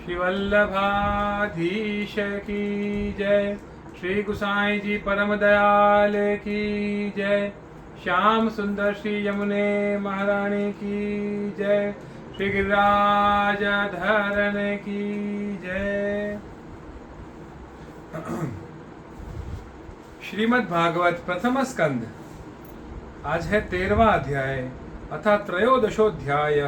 श्री वल्लभाधीश की जय। श्री गुसाई जी परम दयाल की जय। श्याम सुंदर श्री यमुने महारानी की जय। श्री गिरिराज धरण की जय। श्रीमद् भागवत प्रथम स्कंद। आज है 13वां अध्याय अथा त्रयोदशोध्याय।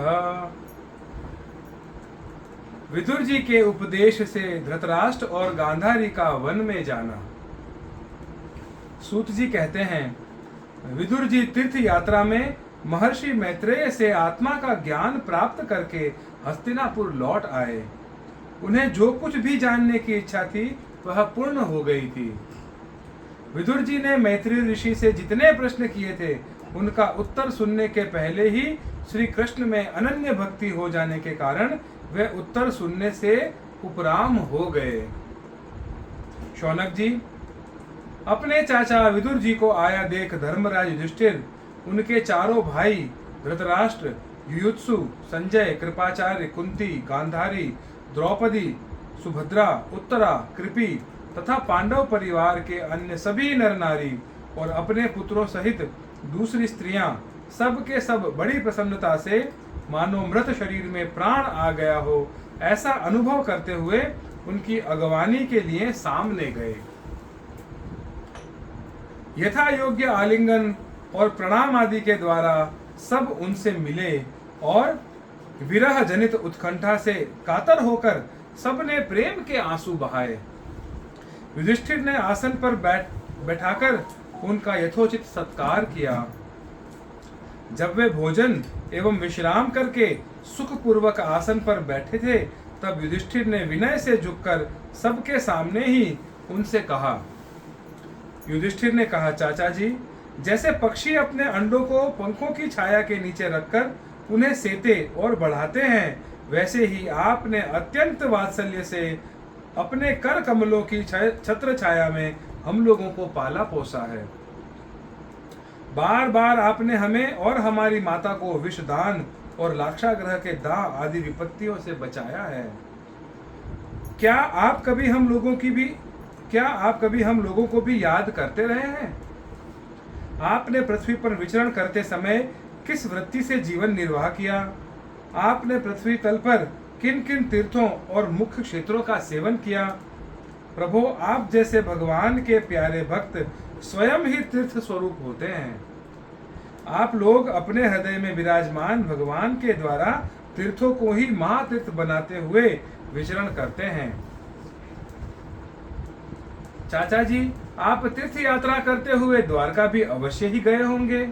विदुर जी के उपदेश से धृतराष्ट्र और गांधारी का वन में जाना। सूत जी कहते हैं, विदुर जी तीर्थ यात्रा में महर्षि मैत्रेय से आत्मा का ज्ञान प्राप्त करके हस्तिनापुर लौट आए। उन्हें जो कुछ भी जानने की इच्छा थी वह पूर्ण हो गई थी। विदुर जी ने मैत्रेय ऋषि से जितने प्रश्न किए थे उनका उत्तर सुनने के पहले ही श्री कृष्ण में अनन्य भक्ति हो जाने के कारण वे उत्तर सुनने से उपराम हो गए। शौनक जी, अपने चाचा विदुर जी को आया देख धर्मराज युधिष्ठिर, उनके चारों भाई धृतराष्ट्र, युयुत्सु, संजय, कृपाचार्य, कुंती, गांधारी, द्रौपदी, सुभद्रा, उत्तरा, कृपि तथा पांडव परिवार के अन्य सभी नर नारी और अपने पुत्रों सहित दूसरी स्त्रियां सब के सब बड़ी प्रसन्नता से मानो मृत शरीर में प्राण आ गया हो ऐसा अनुभव करते हुए उनकी अगवानी के लिए सामने गए। यथा योग्य आलिंगन और प्रणाम आदि के द्वारा सब उनसे मिले और विरह जनित उत्कंठा से कातर होकर सबने प्रेम के आंसू बहाए। युधिष्ठिर ने आसन पर बैठाकर उनका यथोचित सत्कार किया। जब वे भोजन एवं विश्राम करके सुखपूर्वक आसन पर बैठे थे तब युधिष्ठिर ने विनय से झुककर सबके सामने ही उनसे कहा। युधिष्ठिर ने कहा, चाचा जी, जैसे पक्षी अपने अंडों को पंखों की छाया के नीचे रखकर उन्हें सेते और बढ़ाते हैं, वैसे ही आपने अत्यंत वात्सल्य से अपने कर कमलों की छत्र छाया में हम लोगों को पाला पोसा है। बार बार आपने हमें और हमारी माता को विषदान और लाक्षाग्रह के दाह आदि विपत्तियों से बचाया है। क्या आप कभी हम लोगों को भी याद करते रहे हैं? आपने पृथ्वी पर विचरण करते समय किस वृत्ति से जीवन निर्वाह किया? आपने पृथ्वी तल पर किन किन तीर्थों और मुख्य क्षेत्रों का सेवन किया? प्रभु, आप जैसे भगवान के प्यारे भक्त स्वयं ही तीर्थ स्वरूप होते हैं। आप लोग अपने हृदय में विराजमान भगवान के द्वारा तीर्थों को ही महातीर्थ बनाते हुए विचरण करते हैं। चाचा जी, आप तीर्थ यात्रा करते हुए द्वारका भी अवश्य ही गए होंगे।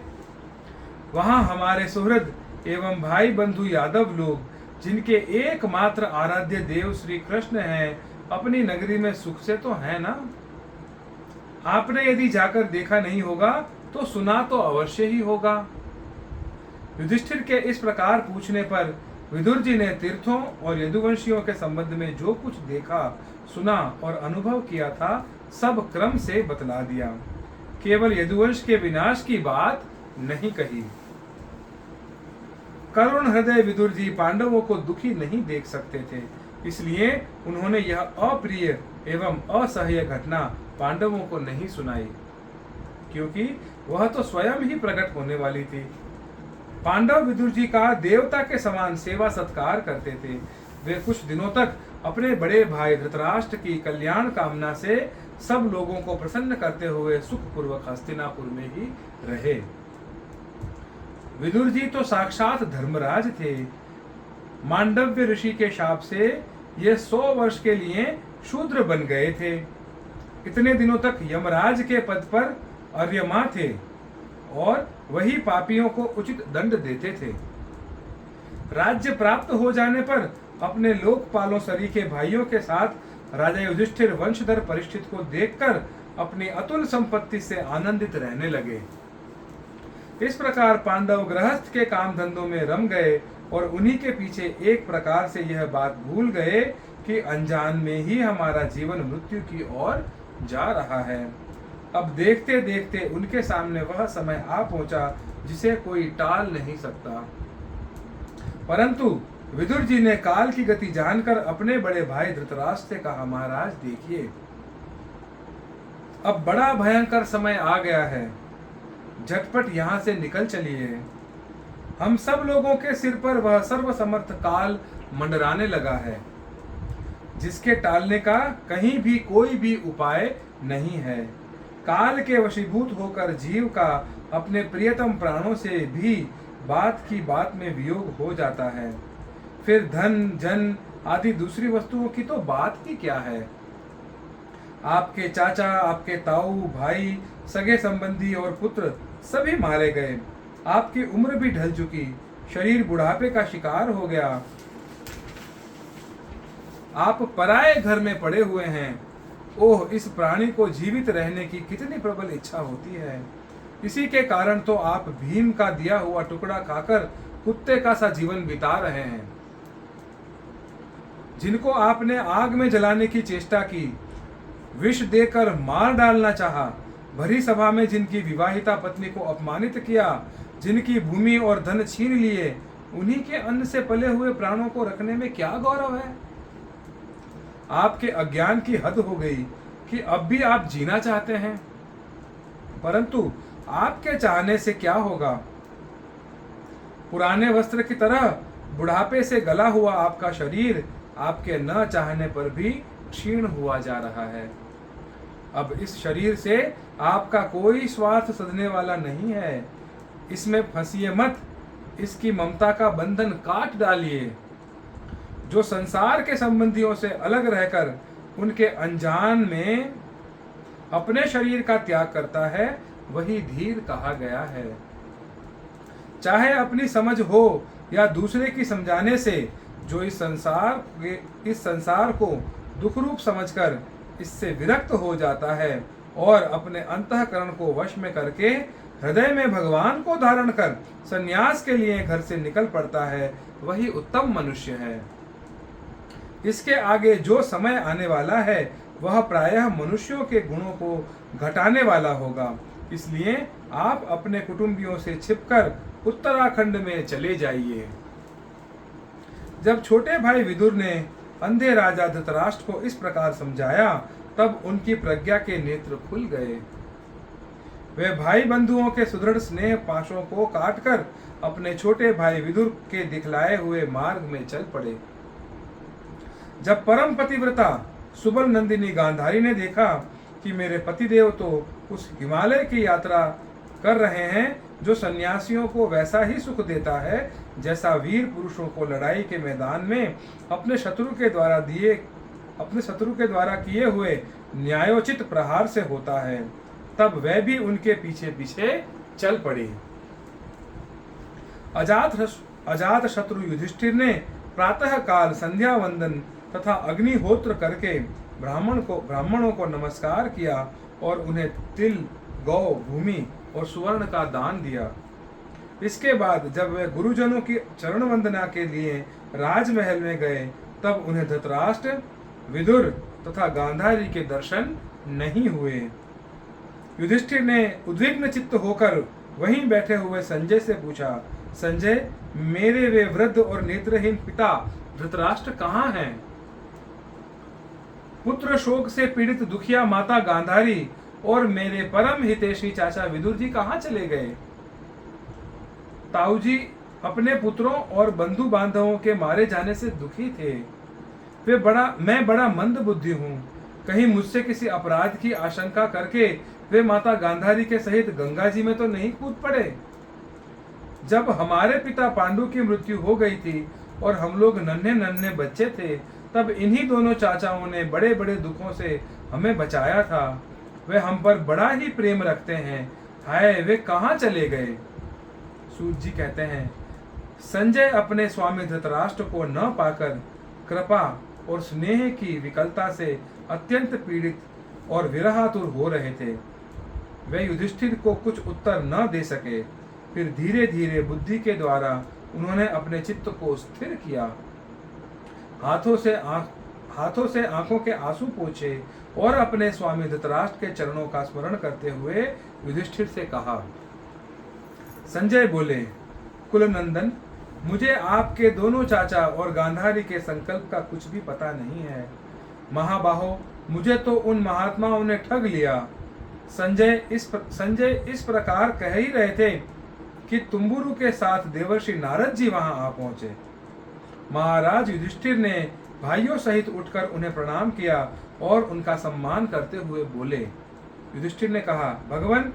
वहां हमारे सुहृद एवं भाई बंधु यादव लोग, जिनके एकमात्र आराध्य देव श्री कृष्ण हैं, अपनी नगरी में सुख से तो है ना? आपने यदि जाकर देखा नहीं होगा तो सुना तो अवश्य ही होगा। युधिष्ठिर के इस प्रकार पूछने पर विदुर जी ने तीर्थों और यदुवंशियों के संबंध में जो कुछ देखा, सुना और अनुभव किया था सब क्रम से बतला दिया। केवल यदुवंश के विनाश की बात नहीं कही। करुण हृदय विदुर जी पांडवों को दुखी नहीं देख सकते थे, इसलिए उन्होंने यह अप्रिय एवं असह्य घटना पांडवों को नहीं सुनाई, क्योंकि वह तो स्वयं ही प्रकट होने वाली थी। पांडव विदुर जी का देवता के समान सेवा सत्कार करते थे। वे कुछ दिनों तक अपने बड़े भाई धृतराष्ट्र की कल्याण कामना से सब लोगों को प्रसन्न करते हुए सुखपूर्वक हस्तिनापुर में ही रहे। विदुर जी तो साक्षात धर्मराज थे। मांडव्य ऋषि के शाप से ये 100 वर्ष के लिए शूद्र बन गए थे। इतने दिनों तक यमराज के पद पर अर्यमा थे और वही पापियों को उचित दंड देते थे। राज्य प्राप्त हो जाने पर अपने लोकपालों सरीखे भाइयों के साथ राजा युधिष्ठिर वंशधर परीक्षित को देखकर अपनी अतुल संपत्ति से आनंदित रहने लगे। इस प्रकार पांडव गृहस्थ के काम धंधों में रम गए और उन्हीं के पीछे एक प्रकार से यह बात भूल गए कि अनजान में ही हमारा जीवन मृत्यु की ओर जा रहा है। अब देखते देखते उनके सामने वह समय आ पहुंचा जिसे कोई टाल नहीं सकता। परंतु विदुर जी ने काल की गति जानकर अपने बड़े भाई धृतराष्ट्र से कहा, महाराज देखिए, अब बड़ा भयंकर समय आ गया है, झटपट यहाँ से निकल चलिए। हम सब लोगों के सिर पर वह सर्वसमर्थ काल मंडराने लगा है, जिसके टालने का कहीं भी कोई भी उपाय नहीं है। काल के वशीभूत होकर जीव का अपने प्रियतम प्राणों से भी बात की बात में वियोग हो जाता है। फिर धन जन आदि दूसरी वस्तुओं की तो बात ही क्या है। आपके चाचा, आपके ताऊ, भाई, सगे संबंधी और पुत्र सभी मारे गए। आपकी उम्र भी ढल चुकी, शरीर बुढ़ापे का शिकार हो गया। आप पराए घर में पड़े हुए हैं। ओह, इस प्राणी को जीवित रहने की कितनी प्रबल इच्छा होती है। इसी के कारण तो आप भीम का दिया हुआ टुकड़ा खाकर कुत्ते का सा जीवन बिता रहे हैं। जिनको आपने आग में जलाने की चेष्टा की, विष देकर मार डालना चाहा, भरी सभा में जिनकी विवाहिता पत्नी को अपमानित किया, जिनकी भूमि और धन छीन लिए, उन्हीं के अन्न से पले हुए प्राणों को रखने में क्या गौरव है। आपके अज्ञान की हद हो गई कि अब भी आप जीना चाहते हैं, परंतु आपके चाहने से क्या होगा। पुराने वस्त्र की तरह बुढ़ापे से गला हुआ आपका शरीर आपके न चाहने पर भी क्षीण हुआ जा रहा है। अब इस शरीर से आपका कोई स्वार्थ सधने वाला नहीं है। इसमें फंसिए मत, इसकी ममता का बंधन काट डालिए। जो संसार के संबंधियों से अलग रहकर उनके अनजान में अपने शरीर का त्याग करता है, वही धीर कहा गया है। चाहे अपनी समझ हो या दूसरे की समझाने से, जो इस संसार को दुख रूप समझकर इससे विरक्त हो जाता है और अपने अंतःकरण को वश में करके हृदय में भगवान को धारण कर संन्यास के लिए घर से निकल पड़ता है, वही उत्तम मनुष्य है। इसके आगे जो समय आने वाला है वह प्रायः मनुष्यों के गुणों को घटाने वाला होगा। इसलिए आप अपने कुटुंबियों से छिपकर उत्तराखंड में चले जाइए। जब छोटे भाई विदुर ने अंधे राजा धृतराष्ट्र को इस प्रकार समझाया, तब उनकी प्रज्ञा के नेत्र खुल गए। वे भाई बंधुओं के सुदृढ़ स्नेह पाशों को काटकर अपने छोटे भाई विदुर के दिखलाए हुए मार्ग में चल पड़े। जब परम पतिव्रता सुबल नंदिनी गांधारी ने देखा कि मेरे पतिदेव तो उस हिमालय की यात्रा कर रहे हैं जो सन्यासियों को वैसा ही सुख देता है जैसा वीर पुरुषों को लड़ाई के मैदान में अपने शत्रु के द्वारा किए हुए न्यायोचित प्रहार से होता है, तब वह भी उनके पीछे पीछे चल पड़ी। अजात शत्रु युधिष्ठिर ने प्रातः काल संध्या वंदन तथा अग्निहोत्र करके ब्राह्मणों को नमस्कार किया और उन्हें तिल, गौ, भूमि और सुवर्ण का दान दिया। इसके बाद जब वे गुरुजनों की चरण वंदना के लिए राजमहल में गए, तब उन्हें धृतराष्ट्र, विदुर तथा गांधारी के दर्शन नहीं हुए। युधिष्ठिर ने उद्विग्न चित्त होकर वहीं बैठे हुए संजय से पूछा, संजय, मेरे वे वृद्ध और नेत्रहीन पिता धृतराष्ट्र कहाँ हैं? पुत्र शोक से पीड़ित दुखिया माता गांधारी और मेरे परम हितैषी चाचा विदुर जी कहाँ चले गए? ताऊ जी अपने पुत्रों और बंधु बांधवों के मारे जाने से दुखी थे। मैं बड़ा मंद बुद्धि हूँ। कहीं मुझसे किसी अपराध की आशंका करके वे माता गांधारी के सहित गंगा जी में तो नहीं कूद पड़े? जब हमारे पिता पांडु की मृत्यु हो गई थी और हम लोग नन्हे नन्हे बच्चे थे, तब इन्हीं दोनों चाचाओं ने बड़े बड़े दुखों से हमें बचाया था। वे हम पर बड़ा ही प्रेम रखते हैं। हाय, वे कहाँ चले गए? सूत जी कहते हैं, संजय अपने स्वामी धृतराष्ट्र को न पाकर कृपा और स्नेह की विकलता से अत्यंत पीड़ित और विरहातुर हो रहे थे। वे युधिष्ठिर को कुछ उत्तर न दे सके। फिर धीरे धीरे बुद्धि के द्वारा उन्होंने अपने चित्त को स्थिर किया। हाथों से आंखों के आंसू पोंछे और अपने स्वामी धृतराष्ट्र के चरणों का स्मरण करते हुए युधिष्ठिर से कहा। संजय बोले, कुलनंदन, मुझे आपके दोनों चाचा और गांधारी के संकल्प का कुछ भी पता नहीं है। महाबाहो, मुझे तो उन महात्माओं ने ठग लिया। संजय इस प्रकार कह ही रहे थे कि तुम्बुरु के साथ देवर्षि नारद जी वहां आ पहुंचे। महाराज युधिष्ठिर ने भाइयों सहित उठकर उन्हें प्रणाम किया और उनका सम्मान करते हुए बोले। युधिष्ठिर ने कहा, भगवान,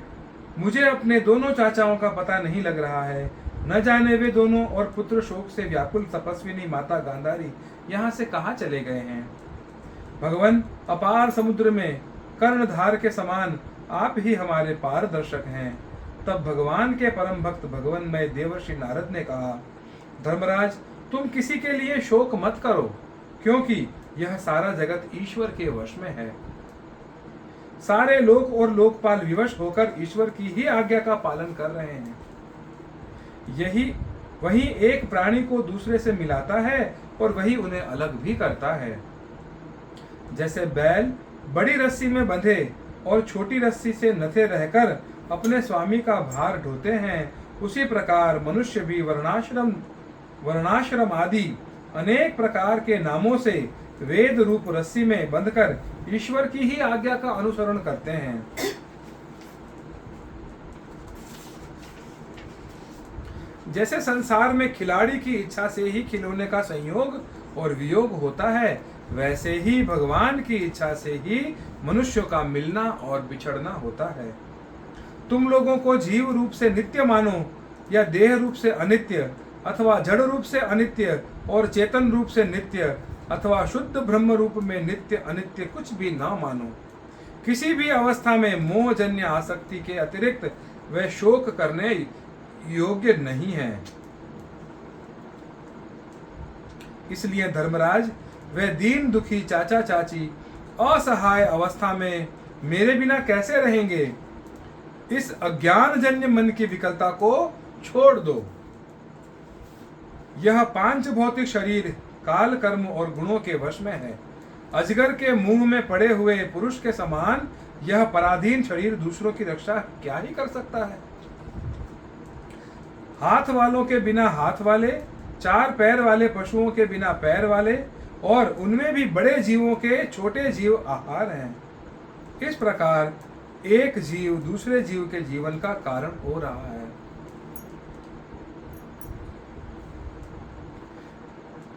मुझे अपने दोनों चाचाओं का पता नहीं लग रहा है। न जाने वे दोनों और पुत्र शोक से व्याकुल तपस्विनी माता गांधारी यहाँ से कहाँ चले गए हैं। भगवान, अपार समुद्र में कर्णधार के समान आप ही हमारे पारदर्शक हैं। तब भगवान के परम भक्त भगवन्मय देवर्षि नारद ने कहा, धर्मराज, तुम किसी के लिए शोक मत करो, क्योंकि यह सारा जगत ईश्वर के वश में है। सारे लोक और लोकपाल विवश होकर ईश्वर की ही आज्ञा का पालन कर रहे हैं। वही एक प्राणी को दूसरे से मिलाता है और वही उन्हें अलग भी करता है। जैसे बैल बड़ी रस्सी में बंधे और छोटी रस्सी से नथे रहकर अपने स्वामी का भार ढोते हैं, उसी प्रकार मनुष्य भी वर्णाश्रम आदि अनेक प्रकार के नामों से वेद रूप रस्सी में बंधकर ईश्वर की ही आज्ञा का अनुसरण करते हैं। जैसे संसार में खिलाड़ी की इच्छा से ही खिलौने का संयोग और वियोग होता है, वैसे ही भगवान की इच्छा से ही मनुष्यों का मिलना और बिछड़ना होता है। तुम लोगों को जीव रूप से नित्य मानो या देह रूप से अनित्य, अथवा जड़ रूप से अनित्य और चेतन रूप से नित्य, अथवा शुद्ध ब्रह्म रूप में नित्य अनित्य कुछ भी ना मानो, किसी भी अवस्था में मोहजन्य आसक्ति के अतिरिक्त वह शोक करने योग्य नहीं है। इसलिए धर्मराज, वह दीन दुखी चाचा चाची असहाय अवस्था में मेरे बिना कैसे रहेंगे। इस अज्ञानजन्य मन की विकलता को छोड़ दो। यह पांच भौतिक शरीर काल, कर्म और गुणों के वश में है। अजगर के मुंह में पड़े हुए पुरुष के समान यह पराधीन शरीर दूसरों की रक्षा क्या ही कर सकता है। हाथ वालों के बिना हाथ वाले, चार पैर वाले पशुओं के बिना पैर वाले, और उनमें भी बड़े जीवों के छोटे जीव आहार हैं। इस प्रकार एक जीव दूसरे जीव के जीवन का कारण हो रहा है।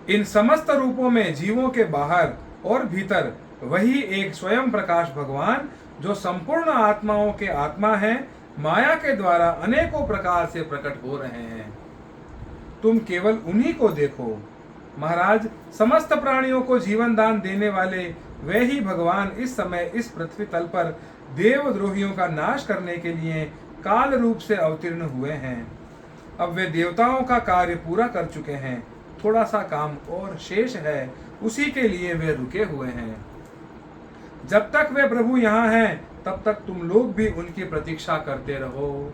इन समस्त रूपों में जीवों के बाहर और भीतर वही एक स्वयं प्रकाश भगवान, जो संपूर्ण आत्माओं के आत्मा है, माया के द्वारा अनेकों प्रकार से प्रकट हो रहे हैं। तुम केवल उन्हीं को देखो। महाराज, समस्त प्राणियों को जीवन दान देने वाले वे ही भगवान इस समय इस पृथ्वी तल पर देवद्रोहियों का नाश करने के लिए काल रूप से अवतीर्ण हुए हैं। अब वे देवताओं का कार्य पूरा कर चुके हैं, थोड़ा सा काम और शेष है, उसी के लिए वे रुके हुए हैं। जब तक वे प्रभु यहाँ हैं, तब तक तुम लोग भी उनकी प्रतीक्षा करते रहो।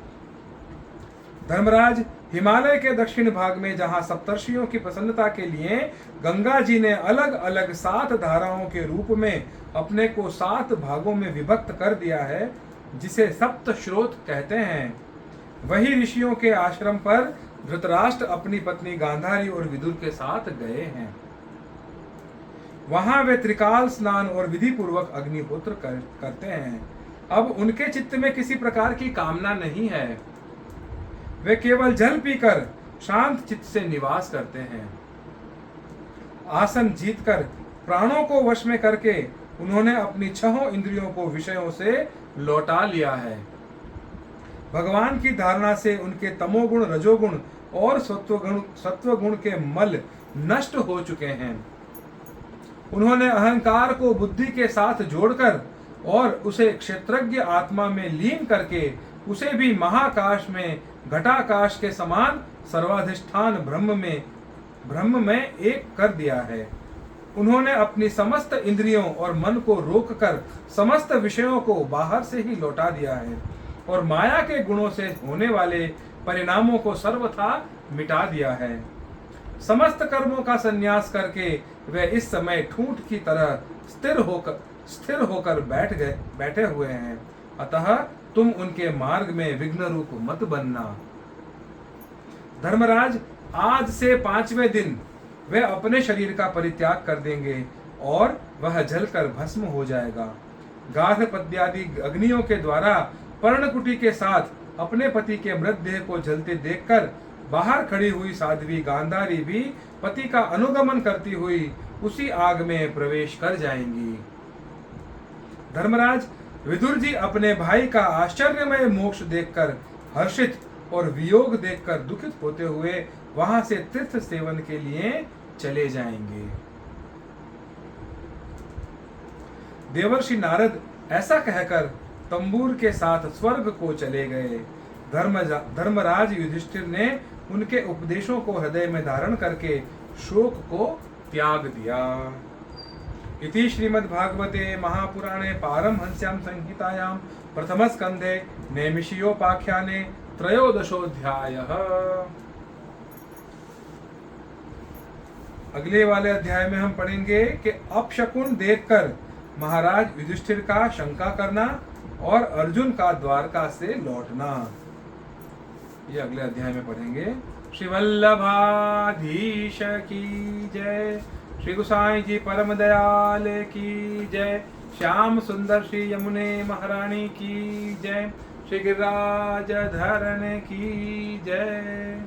धर्मराज, हिमालय के दक्षिण भाग में जहाँ सप्तर्षियों की प्रसन्नता के लिए गंगा जी ने अलग अलग 7 धाराओं के रूप में अपने को 7 भागों में विभक्त कर दिया है, जिसे सप्त स्रोत कहते हैं, वही ऋषियों के आश्रम पर धृतराष्ट्र अपनी पत्नी गांधारी और विदुर के साथ गए हैं। वहां वे त्रिकाल स्नान और विधि पूर्वक अग्निहोत्र करते हैं। अब उनके चित्त में किसी प्रकार की कामना नहीं है। वे केवल जल पीकर शांत चित्त से निवास करते हैं। आसन जीतकर प्राणों को वश में करके उन्होंने अपनी 6 इंद्रियों को विषयों से लौटा लिया है। भगवान की धारणा से उनके तमोगुण, रजोगुण और सत्वगुण के मल नष्ट हो चुके हैं। उन्होंने अहंकार को बुद्धि के साथ जोड़कर और उसे क्षेत्रज्ञ आत्मा में लीन करके उसे भी महाकाश में घटाकाश के समान सर्वाधिष्ठान ब्रह्म में एक कर दिया है। उन्होंने अपनी समस्त इंद्रियों और मन को रोककर समस्त विषयों को बाहर से ही लौटा दिया है और माया के गुणों से होने वाले परिणामों को सर्वथा मिटा दिया है। समस्त कर्मों का संन्यास करके वे इस समय ठूंठ की तरह स्थिर होकर बैठे हुए हैं। अतः तुम उनके मार्ग में विघ्न रूप मत बनना। धर्मराज, आज से 5वें दिन वे अपने शरीर का परित्याग कर देंगे और वह जलकर भस्म हो जाएगा। गाध पद्यादि अग्नियों के द्वारा पर्णकुटी के साथ अपने पति के मृतदेह को जलते देखकर बाहर खड़ी हुई साध्वी गांधारी भी पति का अनुगमन करती हुई उसी आग में प्रवेश कर जाएंगी। धर्मराज, विदुर जी अपने भाई का आश्चर्यमय मोक्ष देखकर हर्षित और वियोग देखकर दुखित होते हुए वहां से तीर्थ सेवन के लिए चले जाएंगे। देवर्षि नारद ऐसा कहकर तंबूर के साथ स्वर्ग को चले गए। धर्मराज युधिष्ठिर ने उनके उपदेशों को हृदय में धारण करके शोक को त्याग दिया। इति श्रीमद्भागवते महापुराणे पारमहंस्यां संहितायां प्रथम स्कंधे नैमिषीयोपाख्याने त्रयोदशोऽध्यायः। अगले वाले अध्याय में हम पढ़ेंगे कि अपशकुन देखकर महाराज युधिष्ठिर का शंका करना और अर्जुन का द्वारका से लौटना। ये अगले अध्याय में पढ़ेंगे। श्री वल्लभाधीश की जय। श्री गोसाई जी परम दयाल की जय। श्याम सुंदर श्री यमुने महारानी की जय। श्री गिरिराज धरन की जय।